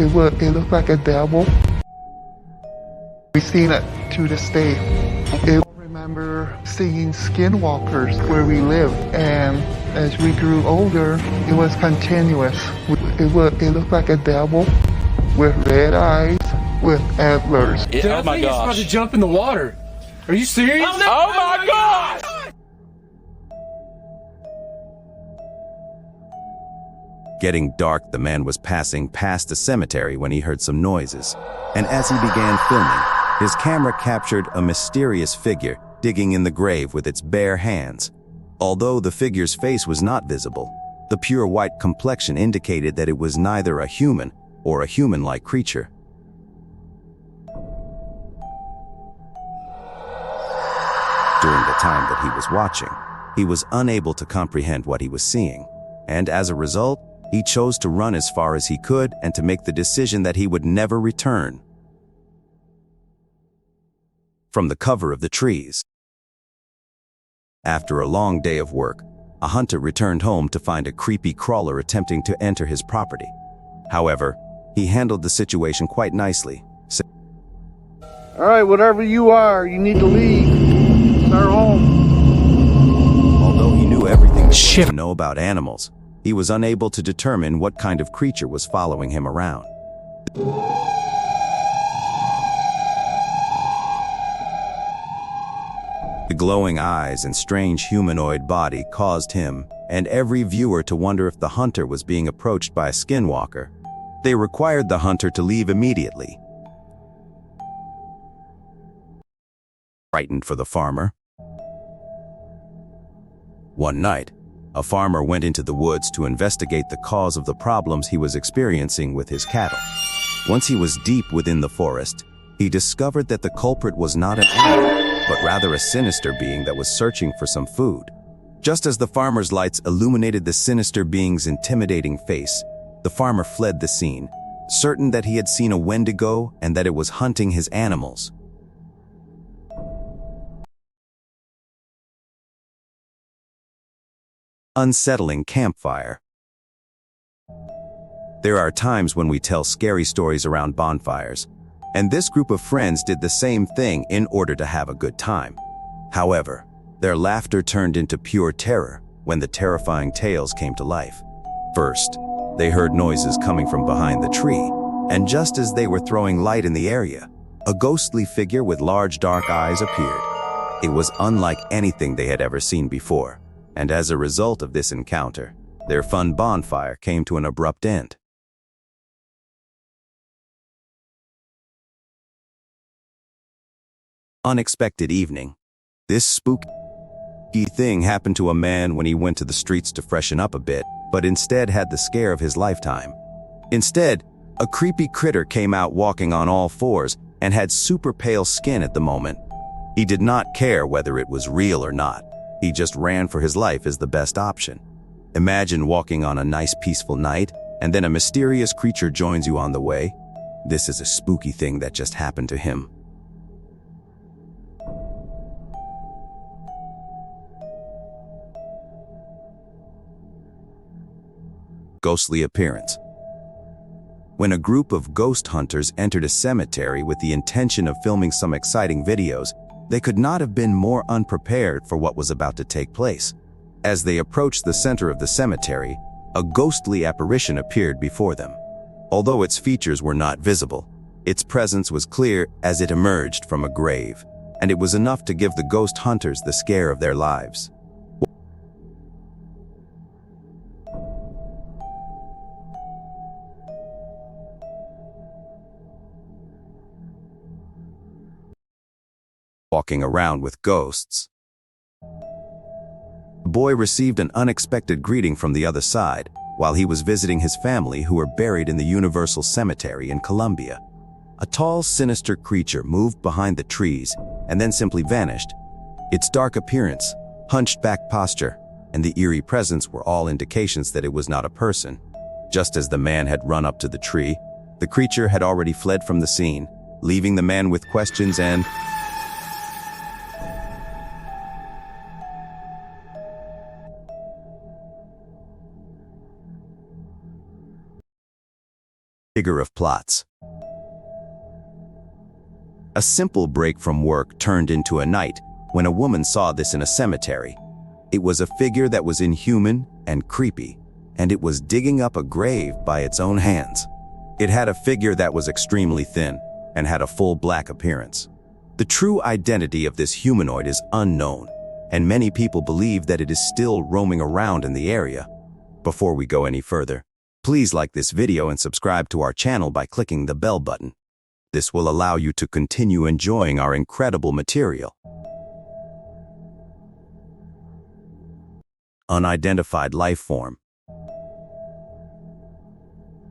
It looked like a devil. We've seen it to this day. I remember seeing skinwalkers where we live, and as we grew older, it was continuous. It looked like a devil with red eyes, with antlers. Oh my gosh! It's about to jump in the water. Are you serious? Oh my gosh! Getting dark, the man was passing past the cemetery when he heard some noises. And as he began filming, his camera captured a mysterious figure digging in the grave with its bare hands. Although the figure's face was not visible, the pure white complexion indicated that it was neither a human or a human-like creature. During the time that he was watching, he was unable to comprehend what he was seeing, and as a result, he chose to run as far as he could and to make the decision that he would never return from the cover of the trees. After a long day of work, a hunter returned home to find a creepy crawler attempting to enter his property. However, he handled the situation quite nicely. All right, whatever you are, you need to leave. It's our home. Although he knew everything there was to know about animals, he was unable to determine what kind of creature was following him around. The glowing eyes and strange humanoid body caused him and every viewer to wonder if the hunter was being approached by a skinwalker. They required the hunter to leave immediately. Frightened for the farmer. One night, a farmer went into the woods to investigate the cause of the problems he was experiencing with his cattle. Once he was deep within the forest, he discovered that the culprit was not an animal, but rather a sinister being that was searching for some food. Just as the farmer's lights illuminated the sinister being's intimidating face, the farmer fled the scene, certain that he had seen a wendigo and that it was hunting his animals. Unsettling campfire. There are times when we tell scary stories around bonfires, and this group of friends did the same thing in order to have a good time. However, their laughter turned into pure terror when the terrifying tales came to life. First, they heard noises coming from behind the tree, and just as they were throwing light in the area, a ghostly figure with large dark eyes appeared. It was unlike anything they had ever seen before. And as a result of this encounter, their fun bonfire came to an abrupt end. Unexpected evening. This spooky thing happened to a man when he went to the streets to freshen up a bit, but instead had the scare of his lifetime. Instead, a creepy critter came out walking on all fours and had super pale skin at the moment. He did not care whether it was real or not. He just ran for his life as the best option. Imagine walking on a nice peaceful night, and then a mysterious creature joins you on the way. This is a spooky thing that just happened to him. Ghostly appearance. When a group of ghost hunters entered a cemetery with the intention of filming some exciting videos, they could not have been more unprepared for what was about to take place. As they approached the center of the cemetery, a ghostly apparition appeared before them. Although its features were not visible, its presence was clear as it emerged from a grave, and it was enough to give the ghost hunters the scare of their lives. Walking around with ghosts. The boy received an unexpected greeting from the other side while he was visiting his family who were buried in the Universal Cemetery in Colombia. A tall, sinister creature moved behind the trees and then simply vanished. Its dark appearance, hunched back posture, and the eerie presence were all indications that it was not a person. Just as the man had run up to the tree, the creature had already fled from the scene, leaving the man with questions and Bigger of plots. A simple break from work turned into a night when a woman saw this in a cemetery. It was a figure that was inhuman and creepy, and it was digging up a grave by its own hands. It had a figure that was extremely thin and had a full black appearance. The true identity of this humanoid is unknown, and many people believe that it is still roaming around in the area. Before we go any further, please like this video and subscribe to our channel by clicking the bell button. This will allow you to continue enjoying our incredible material. Unidentified life form.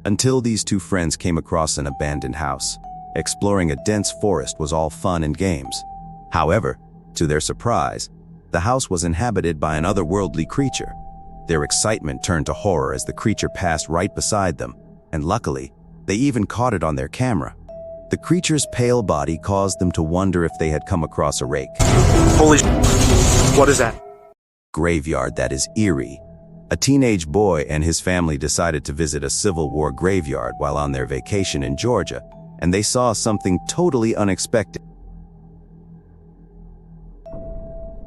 Until these two friends came across an abandoned house, exploring a dense forest was all fun and games. However, to their surprise, the house was inhabited by an otherworldly creature. Their excitement turned to horror as the creature passed right beside them, and luckily, they even caught it on their camera. The creature's pale body caused them to wonder if they had come across a rake. Holy what is that? Graveyard that is eerie. A teenage boy and his family decided to visit a Civil War graveyard while on their vacation in Georgia, and they saw something totally unexpected.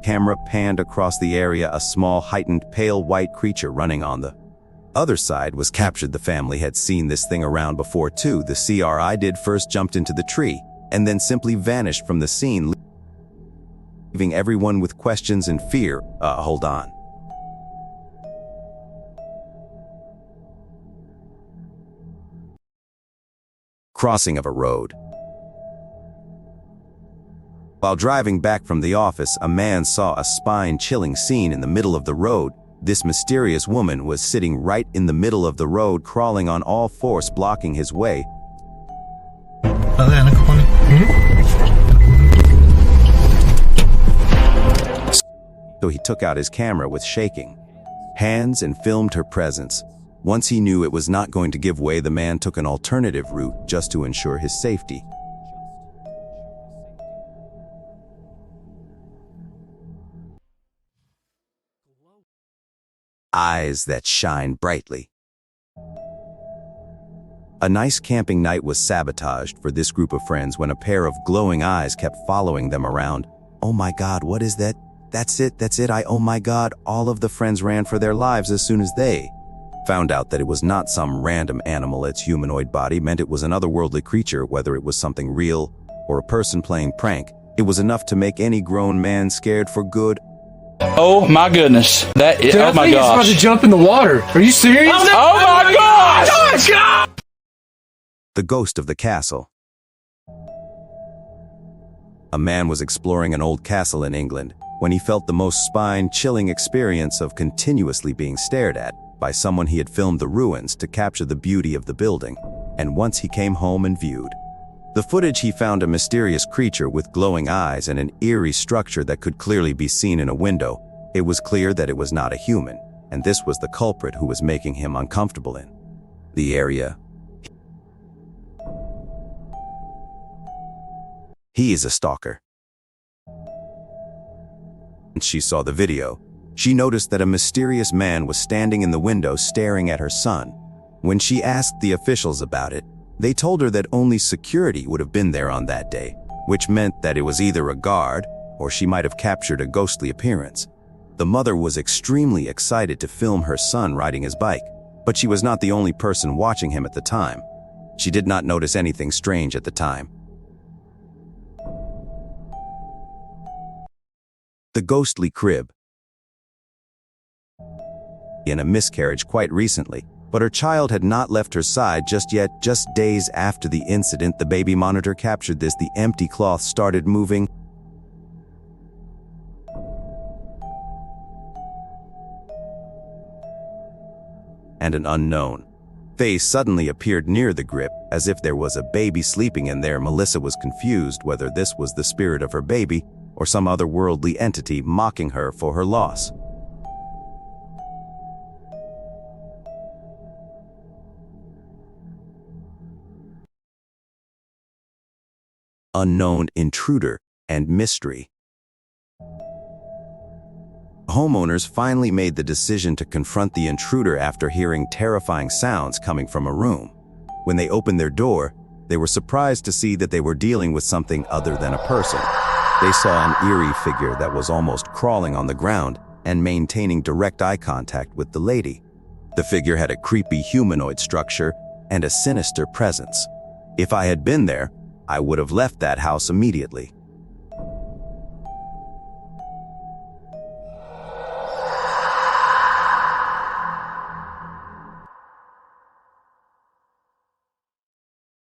Camera panned across the area, a small, heightened, pale white creature running on the other side was captured. The family had seen this thing around before too. The CRI did first jumped into the tree and then simply vanished from the scene, leaving everyone with questions and fear. Hold on. Crossing of a road. While driving back from the office, a man saw a spine-chilling scene in the middle of the road. This mysterious woman was sitting right in the middle of the road, crawling on all fours, blocking his way. So he took out his camera with shaking hands and filmed her presence. Once he knew it was not going to give way, the man took an alternative route just to ensure his safety. Eyes that shine brightly. A nice camping night was sabotaged for this group of friends when a pair of glowing eyes kept following them around. Oh my God, what is that? That's it. Oh my God. All of the friends ran for their lives as soon as they found out that it was not some random animal. Its humanoid body meant it was an otherworldly creature. Whether it was something real or a person playing prank, it was enough to make any grown man scared for good. Oh my goodness. That is, Dude, oh my he's about gosh. to jump in the water. Are you serious? Oh my gosh! The ghost of the castle. A man was exploring an old castle in England when he felt the most spine-chilling experience of continuously being stared at by someone. He had filmed the ruins to capture the beauty of the building, and once he came home and viewed the footage, he found a mysterious creature with glowing eyes and an eerie structure that could clearly be seen in a window. It was clear that it was not a human, and this was the culprit who was making him uncomfortable in the area. He is a stalker. When she saw the video, she noticed that a mysterious man was standing in the window staring at her son. When she asked the officials about it, they told her that only security would have been there on that day, which meant that it was either a guard or she might have captured a ghostly appearance. The mother was extremely excited to film her son riding his bike, but she was not the only person watching him at the time. She did not notice anything strange at the time. The ghostly crib. In a miscarriage quite recently, but her child had not left her side just yet. Just days after the incident, the baby monitor captured this. The empty cloth started moving. And an unknown face suddenly appeared near the grip, as if there was a baby sleeping in there. Melissa was confused whether this was the spirit of her baby or some otherworldly entity mocking her for her loss. Unknown intruder and mystery. Homeowners finally made the decision to confront the intruder after hearing terrifying sounds coming from a room. When they opened their door, they were surprised to see that they were dealing with something other than a person. They saw an eerie figure that was almost crawling on the ground and maintaining direct eye contact with the lady. The figure had a creepy humanoid structure and a sinister presence. If I had been there, I would have left that house immediately.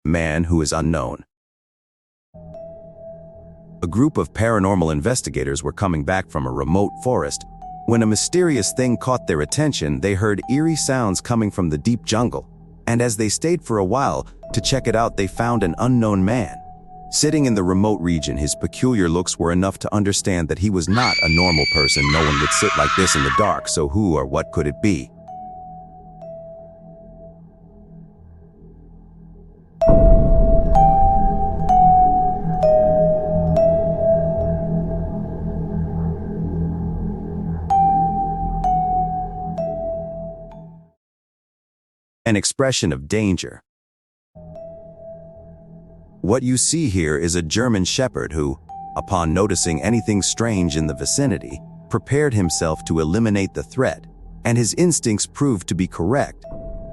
Man who is unknown. A group of paranormal investigators were coming back from a remote forest. When a mysterious thing caught their attention, they heard eerie sounds coming from the deep jungle. And as they stayed for a while to check it out, they found an unknown man. Sitting in the remote region, his peculiar looks were enough to understand that he was not a normal person. No one would sit like this in the dark, so who or what could it be? An expression of danger. What you see here is a German shepherd who, upon noticing anything strange in the vicinity, prepared himself to eliminate the threat, and his instincts proved to be correct.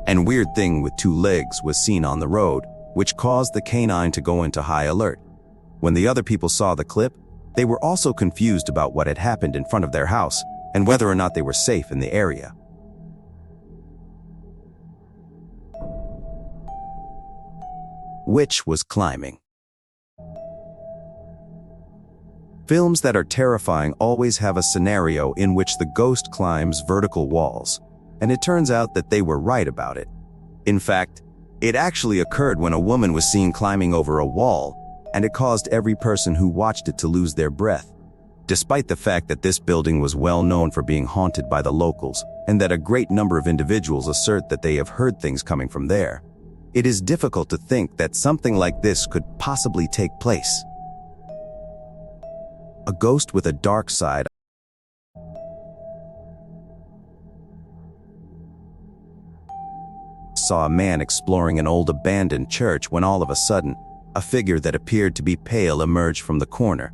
An weird thing with 2 legs was seen on the road, which caused the canine to go into high alert. When the other people saw the clip, they were also confused about what had happened in front of their house and whether or not they were safe in the area. Witch was climbing. Films that are terrifying always have a scenario in which the ghost climbs vertical walls, and it turns out that they were right about it. In fact, it actually occurred when a woman was seen climbing over a wall, and it caused every person who watched it to lose their breath. Despite the fact that this building was well known for being haunted by the locals, and that a great number of individuals assert that they have heard things coming from there, it is difficult to think that something like this could possibly take place. A ghost with a dark side. Saw a man exploring an old abandoned church when all of a sudden, a figure that appeared to be pale emerged from the corner.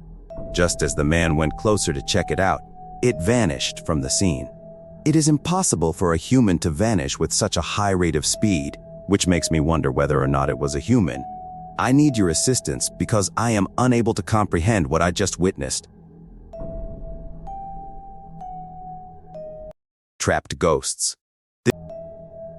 Just as the man went closer to check it out, it vanished from the scene. It is impossible for a human to vanish with such a high rate of speed, which makes me wonder whether or not it was a human. I need your assistance because I am unable to comprehend what I just witnessed. Trapped ghosts.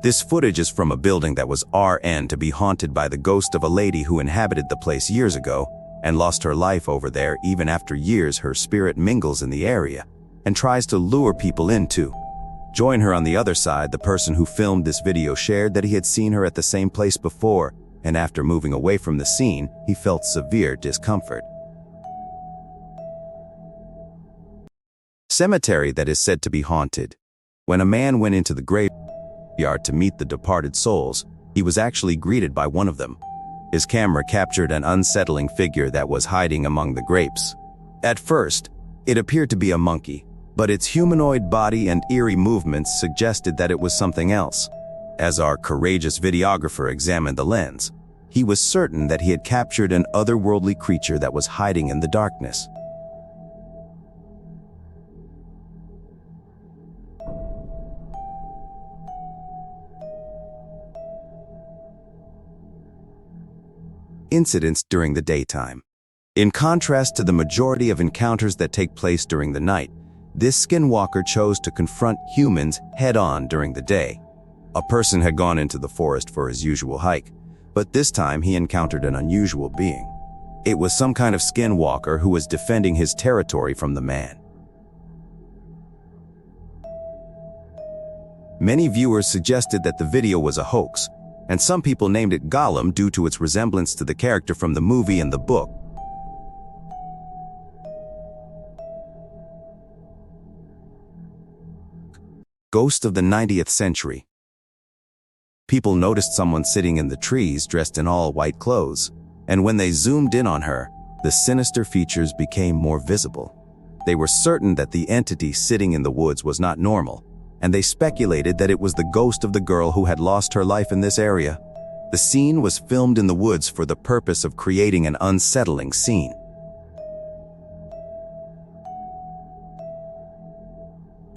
This footage is from a building that was RN to be haunted by the ghost of a lady who inhabited the place years ago and lost her life over there. Even after years, her spirit mingles in the area and tries to lure people into. Join her on the other side. The person who filmed this video shared that he had seen her at the same place before, and after moving away from the scene, he felt severe discomfort. Cemetery that is said to be haunted. When a man went into the graveyard to meet the departed souls, he was actually greeted by one of them. His camera captured an unsettling figure that was hiding among the grapes. At first, it appeared to be a monkey, but its humanoid body and eerie movements suggested that it was something else. As our courageous videographer examined the lens, he was certain that he had captured an otherworldly creature that was hiding in the darkness. Incidents during the daytime. In contrast to the majority of encounters that take place during the night, this skinwalker chose to confront humans head-on during the day. A person had gone into the forest for his usual hike, but this time he encountered an unusual being. It was some kind of skinwalker who was defending his territory from the man. Many viewers suggested that the video was a hoax, and some people named it Gollum due to its resemblance to the character from the movie and the book. Ghost of the 90th century. People noticed someone sitting in the trees dressed in all white clothes, and when they zoomed in on her, the sinister features became more visible. They were certain that the entity sitting in the woods was not normal, and they speculated that it was the ghost of the girl who had lost her life in this area. The scene was filmed in the woods for the purpose of creating an unsettling scene.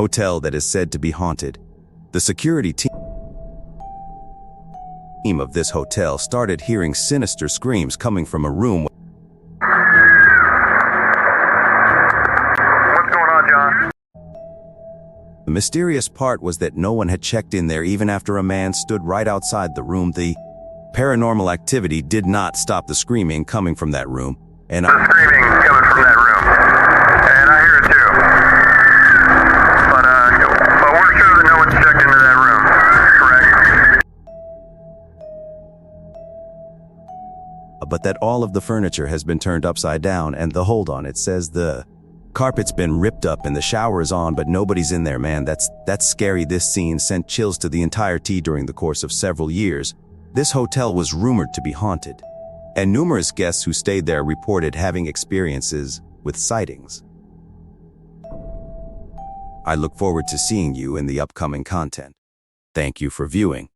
Hotel that is said to be haunted. The security team of this hotel started hearing sinister screams coming from a room. What's going on, John? The mysterious part was that no one had checked in there even after a man stood right outside the room. The paranormal activity did not stop the screaming coming from that room, and The screaming coming from that room. And I hear it too. But we're sure that no one's checked into that room, correct? but that all of the furniture has been turned upside down, and hold on, it says the carpet's been ripped up and the shower is on, but nobody's in there, man. That's scary. This scene sent chills to the entire team. During the course of several years, this hotel was rumored to be haunted, and numerous guests who stayed there reported having experiences with sightings. I look forward to seeing you in the upcoming content. Thank you for viewing.